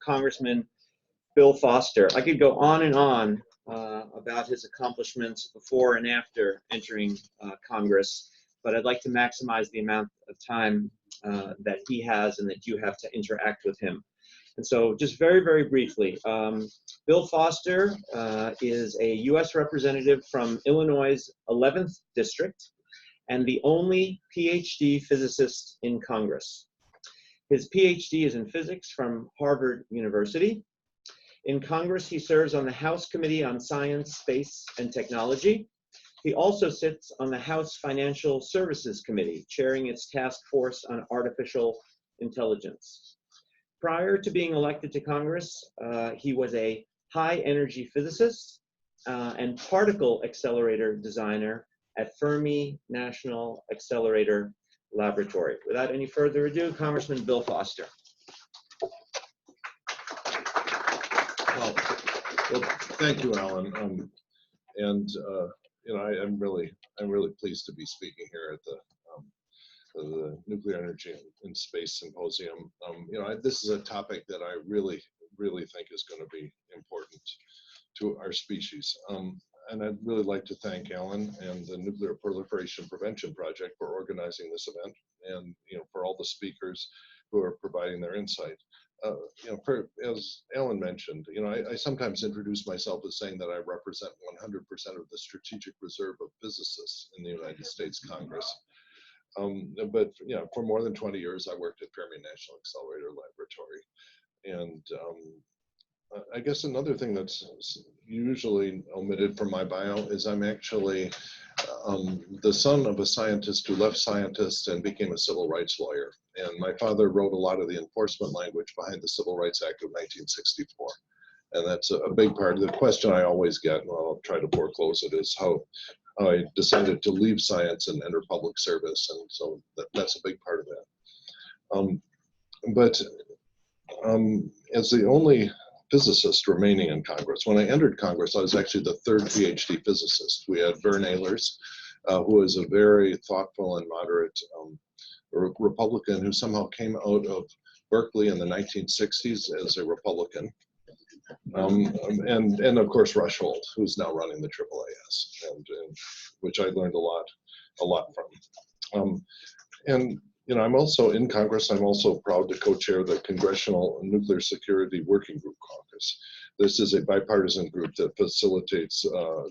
Congressman Bill Foster. I could go on and on about his accomplishments before and after entering Congress, but I'd like to maximize the amount of time that he has and that you have to interact with him. And so just very, very briefly, Bill Foster is a U.S. representative from Illinois' 11th District and the only PhD physicist in Congress. His PhD is in physics from Harvard University. In Congress, he serves on the House Committee on Science, Space, and Technology. He also sits on the House Financial Services Committee, chairing its task force on artificial intelligence. Prior to being elected to Congress, he was a high-energy physicist and particle accelerator designer at Fermi National Accelerator Laboratory. Without any further ado, Congressman Bill Foster. Well, thank you, Alan. I'm really pleased to be speaking here at the Nuclear Energy and Space Symposium. This is a topic that I really think is going to be important to our species. And I'd really like to thank Alan and the Nuclear Proliferation Prevention Project for organizing this event, and for all the speakers who are providing their insight. As Alan mentioned, I sometimes introduce myself as saying that I represent 100% of the strategic reserve of physicists in the United States Congress. But for more than 20 years, I worked at Fermi National Accelerator Laboratory. And I guess another thing that's usually omitted from my bio is I'm actually the son of a scientist who left scientists and became a civil rights lawyer. And my father wrote a lot of the enforcement language behind the Civil Rights Act of 1964. And that's a big part of the question I always get, and I'll try to foreclose it, is how I decided to leave science and enter public service. And so that's a big part of that. As the only physicist remaining in Congress, when I entered Congress, I was actually the third PhD physicist. We had Vern Ehlers, who is a very thoughtful and moderate Republican who somehow came out of Berkeley in the 1960s as a Republican. And of course Rush Holt, who's now running the AAAS, and which I learned a lot from. I'm also in Congress. I'm also proud to co-chair the Congressional Nuclear Security Working Group Caucus. This is a bipartisan group that facilitates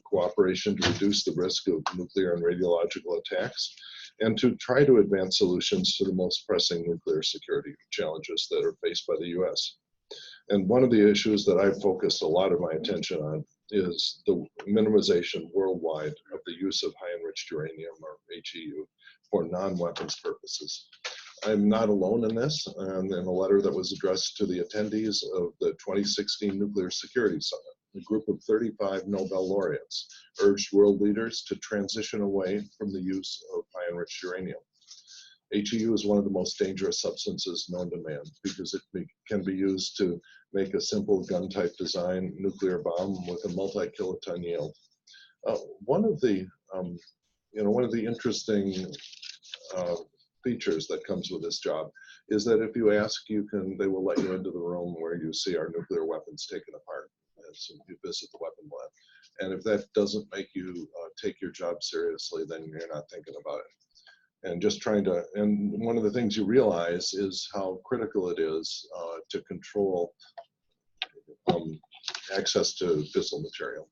cooperation to reduce the risk of nuclear and radiological attacks, and to try to advance solutions to the most pressing nuclear security challenges that are faced by the U.S. And one of the issues that I've focused a lot of my attention on is the minimization worldwide of the use of high-enriched uranium, or HEU, for non-weapons purposes. I'm not alone in this, and in a letter that was addressed to the attendees of the 2016 Nuclear Security Summit, a group of 35 Nobel laureates urged world leaders to transition away from the use of high-enriched uranium. HEU is one of the most dangerous substances known to man because it can be used to make a simple gun-type design nuclear bomb with a multi-kiloton yield. One of the interesting features that comes with this job is that if you ask, they will let you into the room where you see our nuclear weapons taken apart. And so you visit the weapon lab. And if that doesn't make you take your job seriously, then you're not thinking about it. And and one of the things you realize is how critical it is to control access to fissile material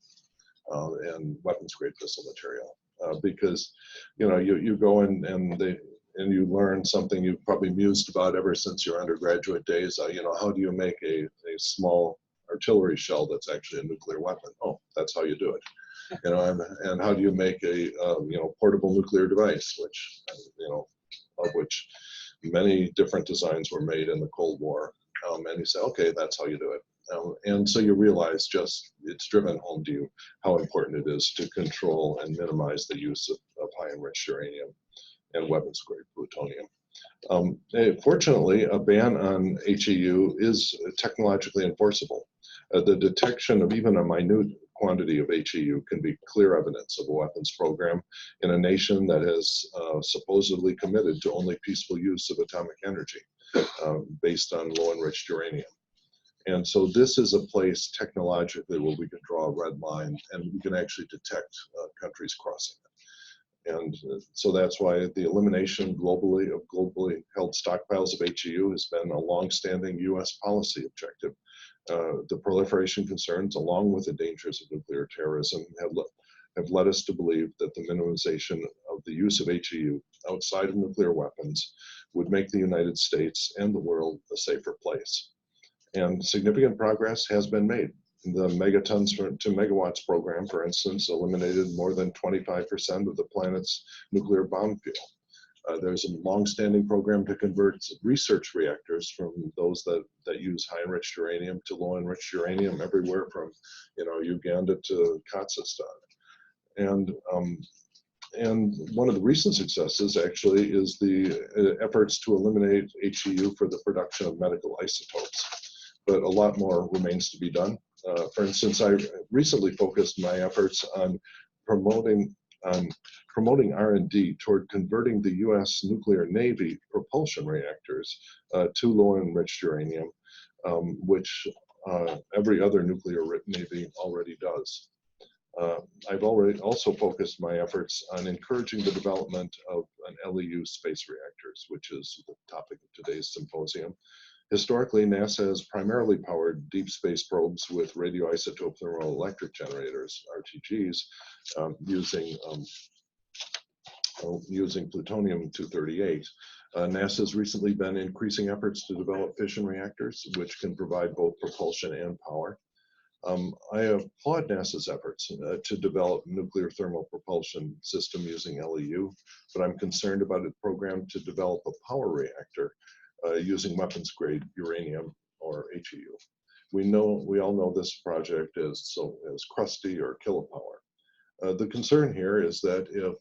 and weapons grade fissile material. Because you go in and you learn something you've probably mused about ever since your undergraduate days. How do you make a small artillery shell that's actually a nuclear weapon? Oh, that's how you do it. And how do you make a portable nuclear device, which of which many different designs were made in the Cold War. And you say, okay, that's how you do it. And so you realize it's driven home to you how important it is to control and minimize the use of high enriched uranium and weapons grade plutonium. Fortunately, a ban on HEU is technologically enforceable. The detection of even a minute quantity of HEU can be clear evidence of a weapons program in a nation that has supposedly committed to only peaceful use of atomic energy based on low enriched uranium. And so this is a place technologically where we can draw a red line and we can actually detect countries crossing it. And so that's why the elimination globally of globally held stockpiles of HEU has been a long-standing U.S. policy objective. The proliferation concerns, along with the dangers of nuclear terrorism, have led us to believe that the minimization of the use of HEU outside of nuclear weapons would make the United States and the world a safer place. And significant progress has been made. The megatons to megawatts program, for instance, eliminated more than 25% of the planet's nuclear bomb fuel. There's a long-standing program to convert research reactors from those that use high-enriched uranium to low-enriched uranium everywhere from, Uganda to Kazakhstan. And one of the recent successes actually is the efforts to eliminate HEU for the production of medical isotopes. But a lot more remains to be done. For instance, I recently focused my efforts on promoting R&D toward converting the U.S. nuclear Navy propulsion reactors to low-enriched uranium, which every other nuclear Navy already does. I've already also focused my efforts on encouraging the development of an LEU space reactors, which is the topic of today's symposium. Historically, NASA has primarily powered deep space probes with radioisotope thermoelectric generators, RTGs, using plutonium-238. NASA has recently been increasing efforts to develop fission reactors, which can provide both propulsion and power. I applaud NASA's efforts to develop nuclear thermal propulsion system using LEU, but I'm concerned about its program to develop a power reactor using weapons-grade uranium or HEU. We all know this project as crusty or kilopower. The concern here is that if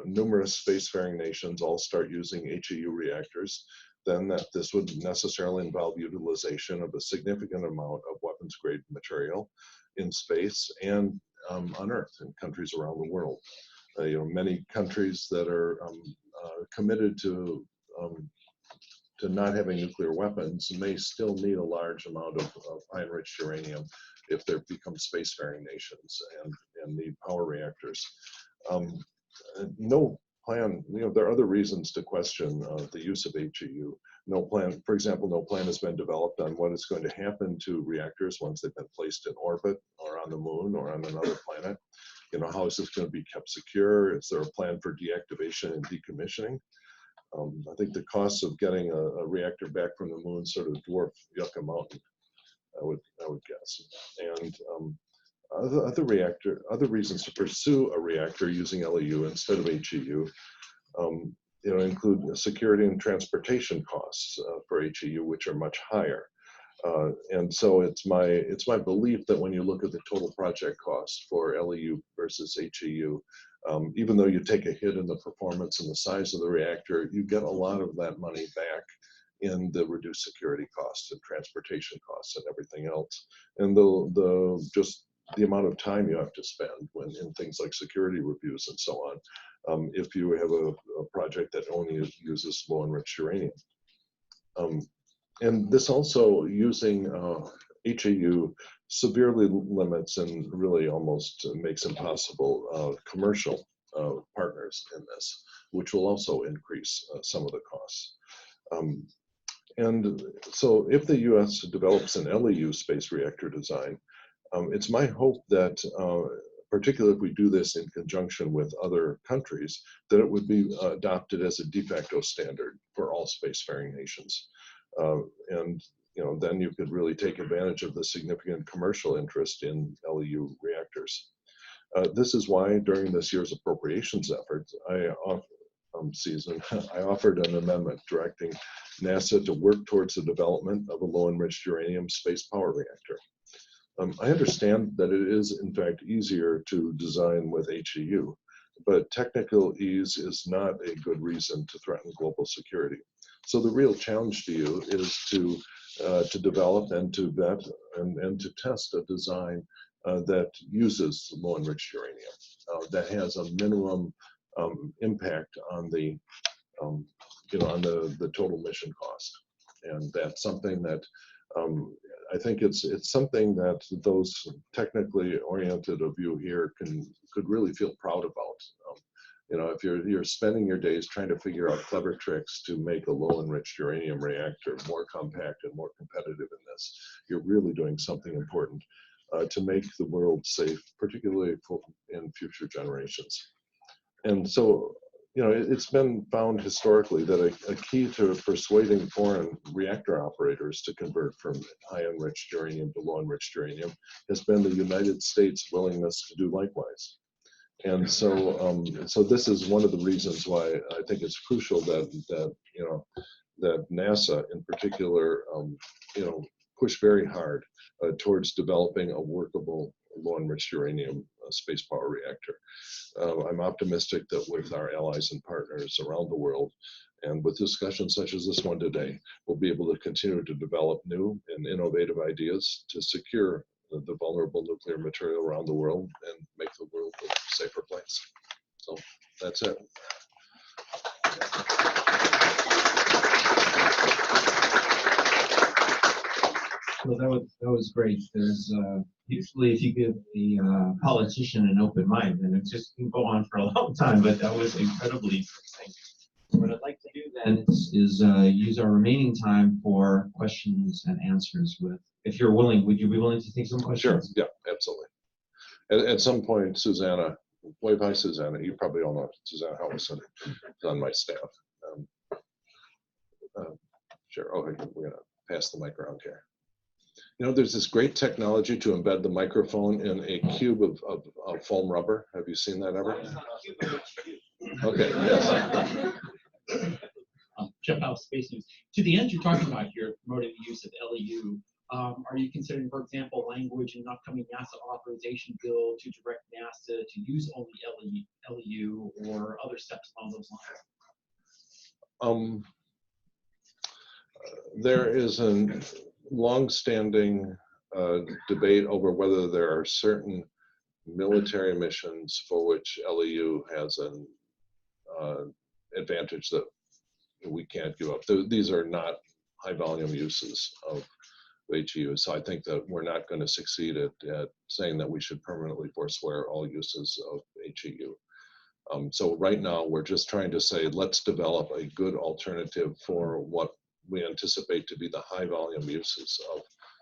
numerous spacefaring nations all start using HEU reactors, then this would necessarily involve utilization of a significant amount of weapons-grade material in space and on Earth in countries around the world. Many countries that are committed to not having nuclear weapons may still need a large amount of high-enriched uranium if they become spacefaring nations and need power reactors. No plan, there are other reasons to question the use of HEU. No plan, for example, no plan has been developed on what is going to happen to reactors once they've been placed in orbit or on the moon or on another planet. How is this going to be kept secure? Is there a plan for deactivation and decommissioning? I think the costs of getting a reactor back from the moon sort of dwarf Yucca Mountain, I would guess. And other reasons to pursue a reactor using LEU instead of HEU, include security and transportation costs for HEU, which are much higher. And so it's my belief that when you look at the total project cost for LEU versus HEU, even though you take a hit in the performance and the size of the reactor, you get a lot of that money back in the reduced security costs and transportation costs and everything else, and just the amount of time you have to spend in things like security reviews and so on, if you have a project that only uses low enriched uranium. And this also using HEU severely limits and really almost makes impossible commercial partners in this, which will also increase some of the costs. And so if the US develops an LEU space reactor design, it's my hope that, particularly if we do this in conjunction with other countries, that it would be adopted as a de facto standard for all spacefaring nations. And then you could really take advantage of the significant commercial interest in LEU reactors. This is why during this year's appropriations efforts, season, I offered an amendment directing NASA to work towards the development of a low enriched uranium space power reactor. I understand that it is in fact easier to design with HEU, but technical ease is not a good reason to threaten global security. So the real challenge to you is to develop and to vet and to test a design that uses low enriched uranium, that has a minimum impact on the on the total mission cost. And that's something that I think it's something that those technically oriented of you here could really feel proud about. You know, if you're spending your days trying to figure out clever tricks to make a low enriched uranium reactor more compact and more competitive in this, you're really doing something important to make the world safe, particularly in future generations. And so, you know, it's been found historically that a key to persuading foreign reactor operators to convert from high enriched uranium to low enriched uranium has been the United States' willingness to do likewise. And so, so this is one of the reasons why I think it's crucial that you know, that NASA in particular, you know, push very hard towards developing a workable low enriched uranium space power reactor. I'm optimistic that with our allies and partners around the world, and with discussions such as this one today, we'll be able to continue to develop new and innovative ideas to secure the vulnerable nuclear material around the world and make the world a safer place. So that's it. Well, that was great. There's usually if you give a politician an open mind, then it just can go on for a long time. But that was incredibly interesting. What I'd like to do then is use our remaining time for questions and answers. With, if you're willing, would you be willing to take some questions? Sure. Yeah, absolutely. At some point, Susanna, wave hi, Susanna. You probably all know Susanna Howison is on my staff. Sure. Okay, we're gonna pass the mic around here. You know, there's this great technology to embed the microphone in a cube of foam rubber. Have you seen that ever? Okay, yes. Jeff House, Space News. To the end you're talking about here, promoting the use of LEU, are you considering, for example, language in an upcoming NASA authorization bill to direct NASA to use only LEU or other steps along those lines? There is a long-standing debate over whether there are certain military missions for which LEU has an advantage that we can't give up. These are not high-volume uses of HEU, so I think that we're not going to succeed at saying that we should permanently forswear all uses of HEU. So right now, we're just trying to say, let's develop a good alternative for what we anticipate to be the high volume uses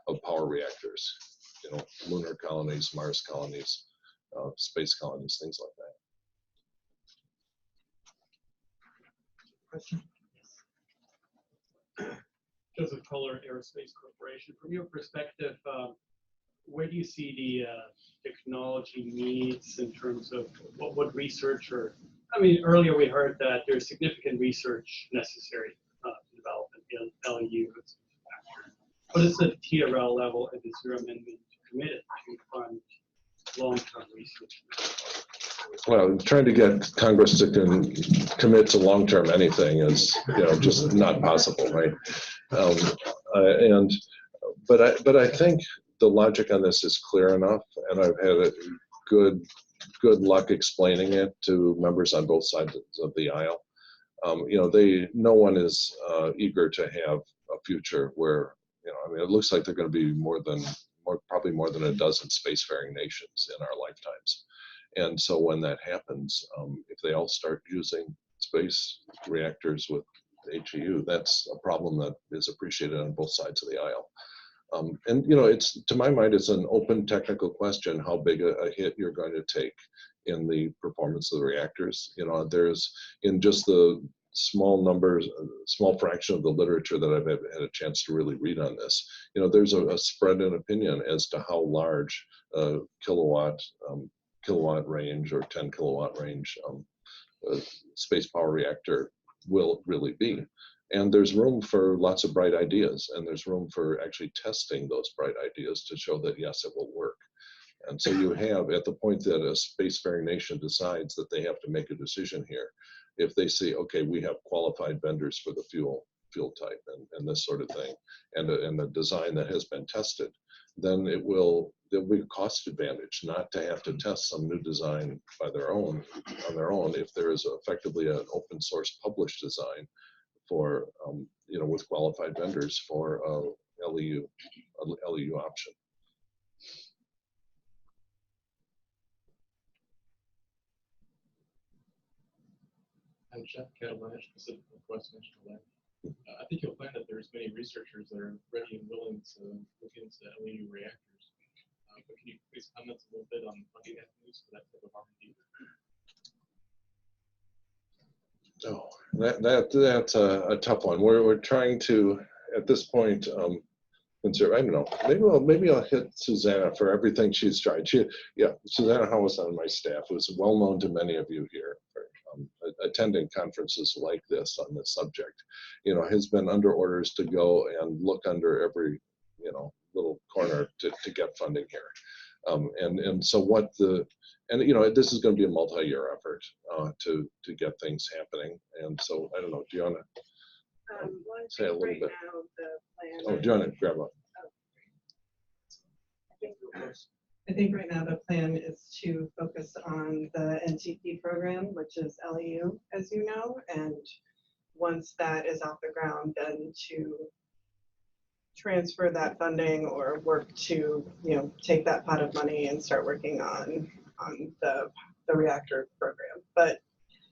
of power reactors, you know, lunar colonies, Mars colonies, space colonies, things like that. Question? Joseph Kohler, Aerospace Corporation. From your perspective, where do you see the technology needs in terms of what research, or, I mean, earlier we heard that there's significant research necessary to develop an LEU. What is the TRL level at the Zero Amendment committed to fund long-term research? Well, trying to get Congress to commit to long-term anything is, you know, just not possible, right? But I think the logic on this is clear enough, and I've had good luck explaining it to members on both sides of the aisle. You know, no one is eager to have a future where, you know, I mean, it looks like they're going to be probably more than a dozen spacefaring nations in our lifetimes. And so when that happens, if they all start using space reactors with HEU, that's a problem that is appreciated on both sides of the aisle. And, you know, it's, to my mind, it's an open technical question how big a hit you're going to take in the performance of the reactors. You know, there's, in just the small numbers, small fraction of the literature that I've had a chance to really read on this, you know, there's a spread in opinion as to how large kilowatt range or 10 kilowatt range space power reactor will really be. And there's room for lots of bright ideas, and there's room for actually testing those bright ideas to show that, yes, it will work. And so you have, at the point that a spacefaring nation decides that they have to make a decision here, if they say, okay, we have qualified vendors for the fuel type and this sort of thing, and the design that has been tested, then there'll be a cost advantage not to have to test some new design on their own if there is effectively an open source published design for, you know, with qualified vendors for LEU option. And Jeff Catalan, Pacific Northwest National Lab. I think you'll find that there's many researchers that are ready and willing to look into LEU reactors. But can you please comment a little bit on funding avenues for that type of R&D? Oh, that's a tough one. We're trying to, at this point, consider. I don't know. Maybe I'll hit Susanna for everything she's tried. Susanna Howe was on my staff, who's well known to many of you here, attending conferences like this on this subject. Has been under orders to go and look under every little corner to get funding here. And so this is going to be a multi-year effort to get things happening. And so I don't know. Do you want to say a little bit? Now, the Oh, plan, do you want to grab up? I think right now the plan is to focus on the NTP program, which is LEU, as you know, and once that is off the ground, then to transfer that funding or work to, take that pot of money and start working on the reactor program. But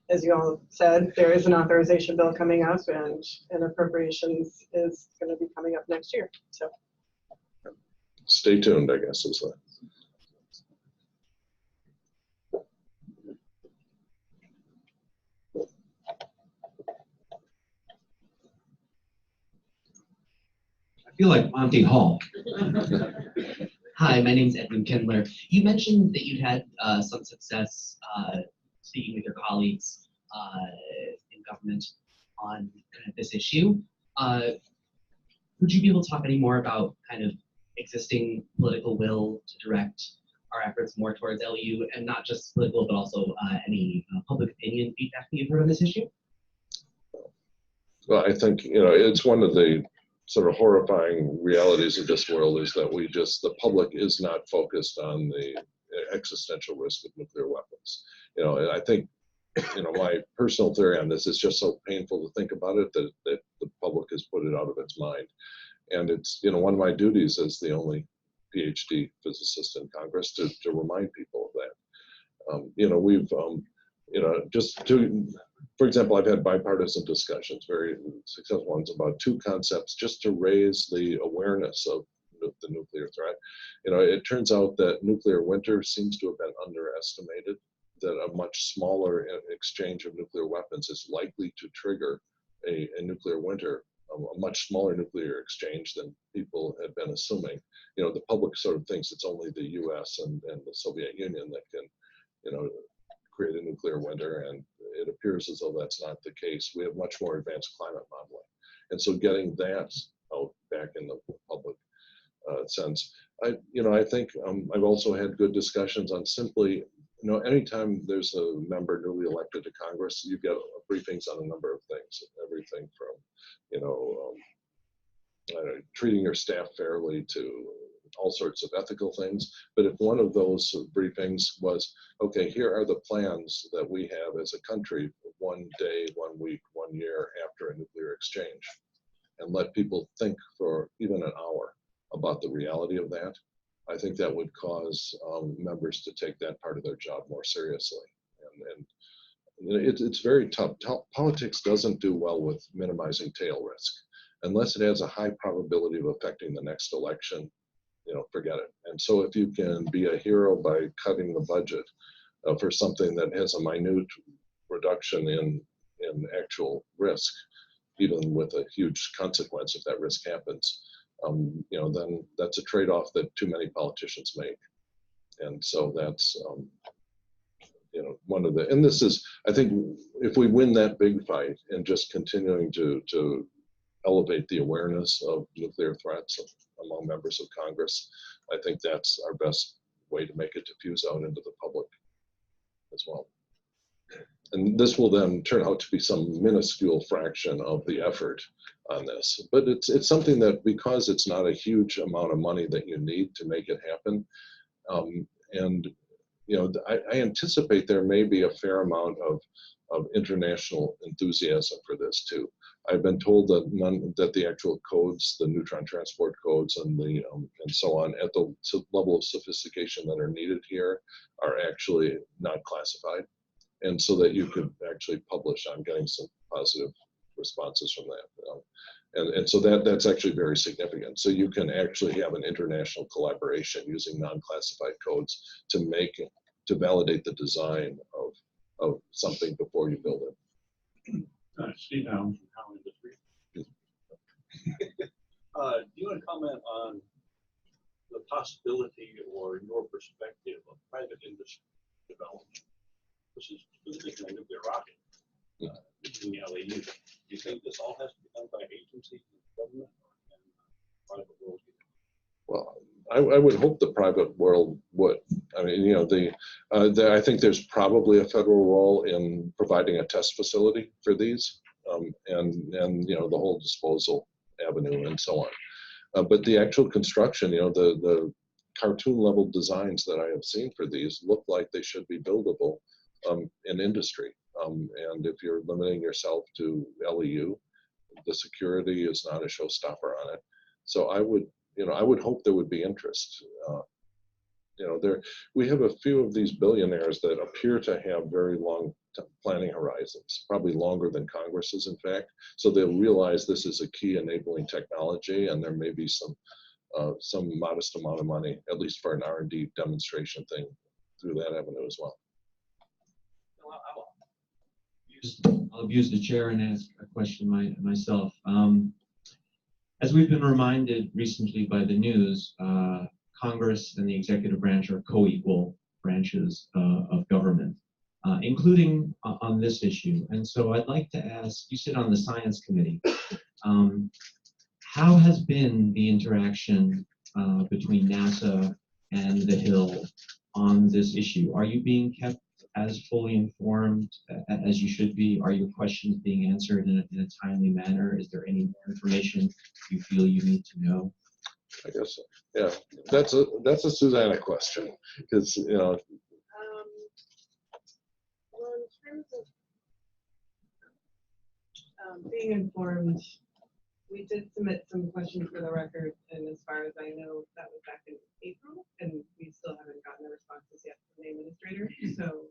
as you all said, there is an authorization bill coming up, and appropriations is going to be coming up next year. So Stay tuned, I guess, is the. I feel like Monty Hall. Hi, my name's Edwin Kindler. You mentioned that you'd had some success speaking with your colleagues in government on kind of this issue. Would you be able to talk any more about kind of existing political will to direct our efforts more towards LEU, and not just political, but also any public opinion feedback that you've heard on this issue? Well, I think, it's one of the sort of horrifying realities of this world is that the public is not focused on the existential risk of nuclear weapons. And I think, my personal theory on this is just so painful to think about it that the public has put it out of its mind. And it's, one of my duties as the only PhD physicist in Congress to remind people of that. We've, for example, I've had bipartisan discussions, very successful ones, about two concepts just to raise the awareness of the nuclear threat. It turns out that nuclear winter seems to have been underestimated, that a much smaller exchange of nuclear weapons is likely to trigger a nuclear winter, a much smaller nuclear exchange than people had been assuming. The public sort of thinks it's only the US and the Soviet Union that can, create a nuclear winter, and it appears as though that's not the case. We have much more advanced climate modeling. And so getting that out back in the public sense. I think I've also had good discussions on simply, anytime there's a member newly elected to Congress, you get briefings on a number of things, everything from, treating your staff fairly to all sorts of ethical things. But if one of those briefings was, okay, here are the plans that we have as a country, 1 day, 1 week, 1 year after a nuclear exchange, and let people think for even an hour about the reality of that, I think that would cause members to take that part of their job more seriously. And it's very tough. Politics doesn't do well with minimizing tail risk. Unless it has a high probability of affecting the next election, forget it. And so if you can be a hero by cutting the budget for something that has a minute reduction in actual risk, even with a huge consequence if that risk happens, then that's a trade-off that too many politicians make. And so that's, one of the, and this is, I think if we win that big fight and just continuing to elevate the awareness of nuclear threats among members of Congress, I think that's our best way to make it diffuse out into the public as well. And this will then turn out to be some minuscule fraction of the effort on this. But it's something that, because it's not a huge amount of money that you need to make it happen, and I anticipate there may be a fair amount of international enthusiasm for this too. I've been told that that the actual codes, the neutron transport codes, and the and so on, at the level of sophistication that are needed here, are actually not classified, and so that you could actually publish. I'm getting some positive responses from that, and so that's actually very significant. So you can actually have an international collaboration using non-classified codes to validate the design of something before you build it. Steve Allen from Howard Industries. Do you want to comment on the possibility or your perspective of private industry development? This is specifically a nuclear rocket using the LEU. Do you think this all has to be done by agencies and government, or can private world do it? Well, I would hope the private world would. I mean, you know, I think there's probably a federal role in providing a test facility for these, and you know, the whole disposal avenue and so on. But the actual construction, you know, the cartoon level designs that I have seen for these look like they should be buildable in industry. And if you're limiting yourself to LEU, the security is not a showstopper on it. So I would hope there would be interest. You know, we have a few of these billionaires that appear to have very long planning horizons, probably longer than Congress's, in fact. So they'll realize this is a key enabling technology, and there may be some modest amount of money, at least for an R&D demonstration thing, through that avenue as well. I'll abuse the chair and ask a question myself. As we've been reminded recently by the news, Congress and the executive branch are co-equal branches of government, including on this issue. And so I'd like to ask, you sit on the science committee, how has been the interaction between NASA and the Hill on this issue? Are you being kept as fully informed as you should be? Are your questions being answered in a timely manner? Is there any more information you feel you need to know? I guess so. Yeah, that's a Susanna question, because you know. Well, in terms of being informed, we did submit some questions for the record, and as far as I know, that was back in April, and we still haven't gotten the responses yet from the administrator. So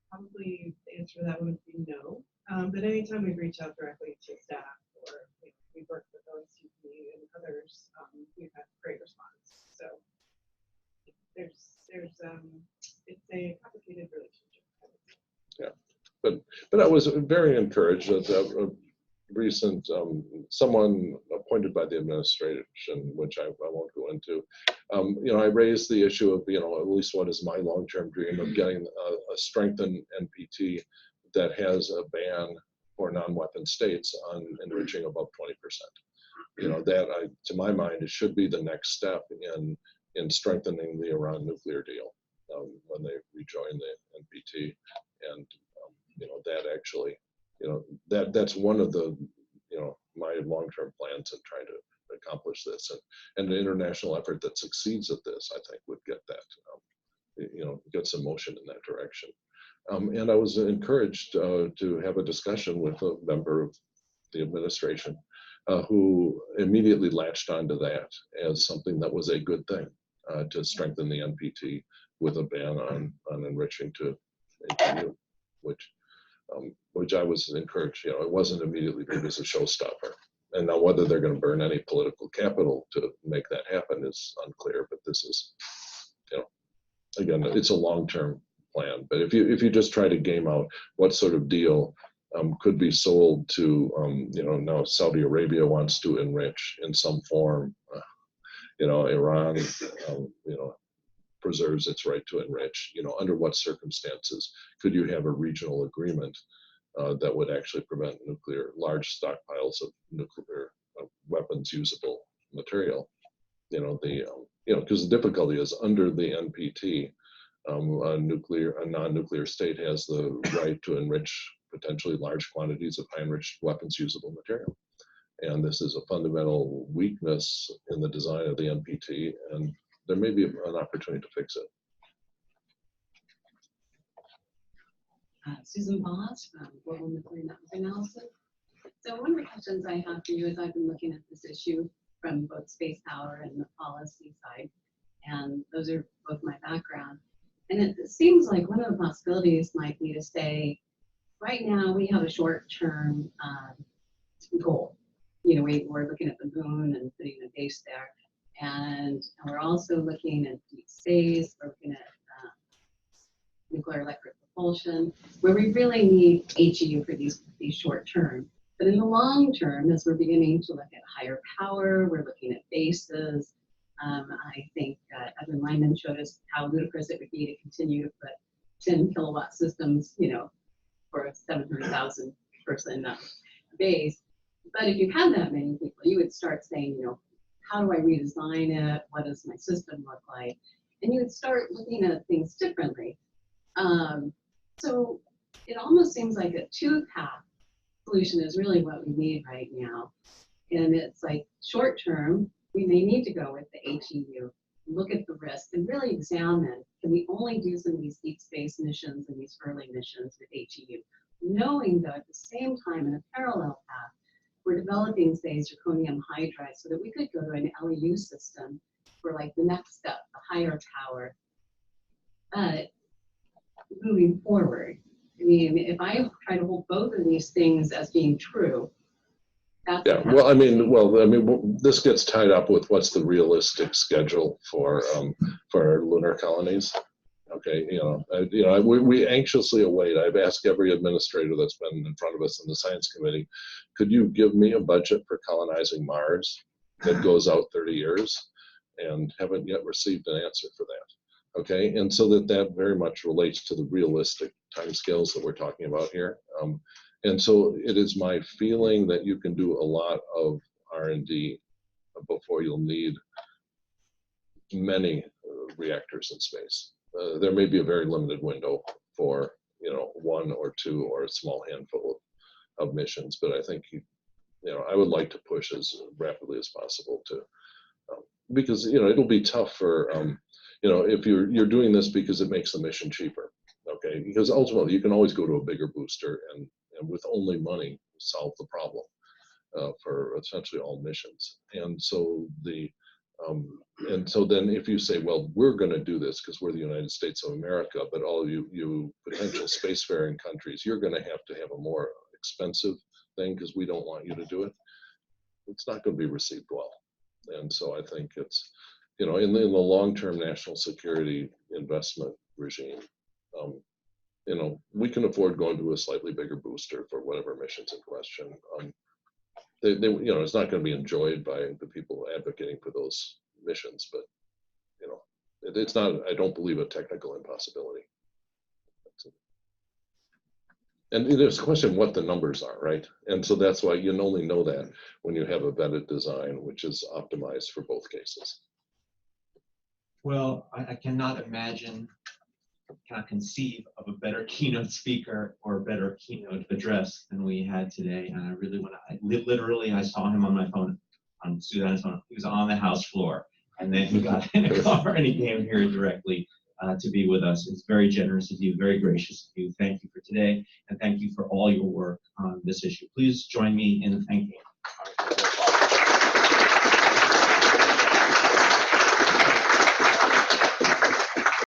probably the answer to that would be no. But anytime we reach out directly to staff, or we work with OSTP and others, we've had great response. So it's a complicated relationship. Yeah, but I was very encouraged that a recent someone appointed by the administration, which I won't go into, you know, I raised the issue of, you know, at least what is my long-term dream of getting a strengthened NPT that has a ban for non-weapon states on enriching above 20%. You know, that to my mind, it should be the next step in strengthening the Iran nuclear deal when they rejoin the NPT, and you know, that actually, you know, that's one of the, you know, my long-term plans in trying to accomplish this, and an international effort that succeeds at this, I think, would get that, you know, get some motion in that direction. And I was encouraged to have a discussion with a member of the administration who immediately latched onto that as something that was a good thing, to strengthen the NPT with a ban on enriching to APU, which I was encouraged. You know, it wasn't immediately viewed as a showstopper. And now whether they're going to burn any political capital to make that happen is unclear. But this is, you know, again, it's a long-term plan. But if you just try to game out what sort of deal could be sold to, you know, now Saudi Arabia wants to enrich in some form, you know, Iran, you know, preserves its right to enrich. You know, under what circumstances could you have a regional agreement that would actually prevent large stockpiles of nuclear weapons usable material? You know, because the difficulty is under the NPT, a non-nuclear state has the right to enrich potentially large quantities of high enriched weapons usable material. And this is a fundamental weakness in the design of the NPT, and there may be an opportunity to fix it. Susan Boss from Global Nuclear Network Analysis. So one of the questions I have for you is I've been looking at this issue from both space power and the policy side, and those are both my background. And it seems like one of the possibilities might be to say, right now we have a short-term goal. You know, we're looking at the moon and putting a base there, and we're also looking at deep space. We're looking at nuclear electric propulsion, where we really need HEU for these short term. But in the long term, as we're beginning to look at higher power, we're looking at bases. I think Edwin Lyman showed us how ludicrous it would be to continue to put 10 kilowatt systems, you know, for a 700,000 person base. But if you had that many people, you would start saying, you know, how do I redesign it? What does my system look like? And you would start looking at things differently. So it almost seems like a two-path solution is really what we need right now. And it's like short term, we may need to go with the HEU, look at the risk and really examine, can we only do some of these deep space missions and these early missions with HEU? Knowing though at the same time in a parallel path, we're developing, say, zirconium hydride so that we could go to an LEU system for like the next step, the higher power. But moving forward, I mean, if I try to hold both of these things as being true, that's Yeah, well, this gets tied up with what's the realistic schedule for lunar colonies. Okay, we anxiously await. I've asked every administrator that's been in front of us in the science committee, could you give me a budget for colonizing Mars that goes out 30 years? And haven't yet received an answer for that. Okay, and so that very much relates to the realistic timescales that we're talking about here. And so it is my feeling that you can do a lot of R&D before you'll need many reactors in space. There may be a very limited window for one or two or a small handful of missions, but I think I would like to push as rapidly as possible to because it'll be tough for if you're doing this because it makes the mission cheaper. Okay, because ultimately you can always go to a bigger booster and with only money solve the problem for essentially all missions. And so then if you say, well, we're going to do this because we're the United States of America, but all you potential spacefaring countries, you're going to have a more expensive thing because we don't want you to do it, it's not going to be received well. And so I think it's, in the long-term national security investment regime, we can afford going to a slightly bigger booster for whatever missions in question. It's not going to be enjoyed by the people advocating for those missions, but it's not, I don't believe, a technical impossibility. And there's a question of what the numbers are, right? And so that's why you only know that when you have a vetted design, which is optimized for both cases. Well, I cannot conceive of a better keynote speaker or a better keynote address than we had today. And I really want to, literally, I saw him on my phone, on Suzanne's phone. He was on the house floor. And then he got in a car and he came here directly to be with us. It's very generous of you, very gracious of you. Thank you for today. And thank you for all your work on this issue. Please join me in thanking our